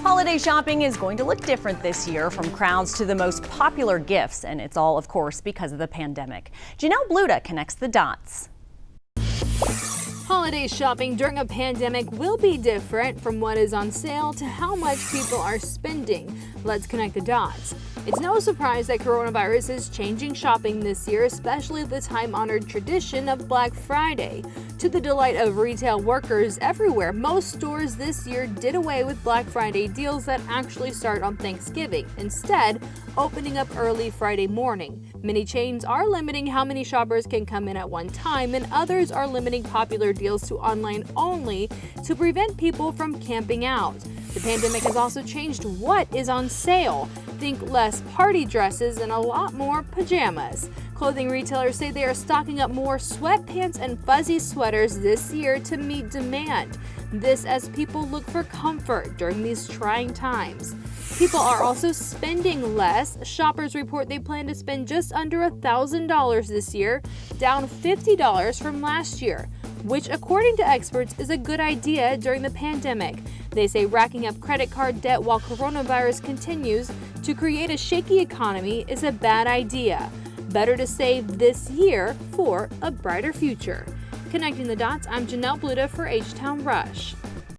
Holiday shopping is going to look different this year, from crowds to the most popular gifts, and it's all, of course, because of the pandemic. Janelle Bluda connects the dots. Holiday shopping during a pandemic will be different, from what is on sale to how much people are spending. Let's connect the dots. It's no surprise that coronavirus is changing shopping this year, especially the time-honored tradition of Black Friday. To the delight of retail workers everywhere, most stores this year did away with Black Friday deals that actually start on Thanksgiving, instead opening up early Friday morning. Many chains are limiting how many shoppers can come in at one time, and others are limiting popular deals to online only to prevent people from camping out. The pandemic has also changed what is on sale. Think less party dresses and a lot more pajamas. Clothing retailers say they are stocking up more sweatpants and fuzzy sweaters this year to meet demand. This as people look for comfort during these trying times. People are also spending less. Shoppers report they plan to spend just under $1,000 this year, down $50 from last year, which according to experts is a good idea during the pandemic. They say racking up credit card debt while coronavirus continues to create a shaky economy is a bad idea. Better to save this year for a brighter future. Connecting the dots, I'm Janelle Bluda for H-Town Rush.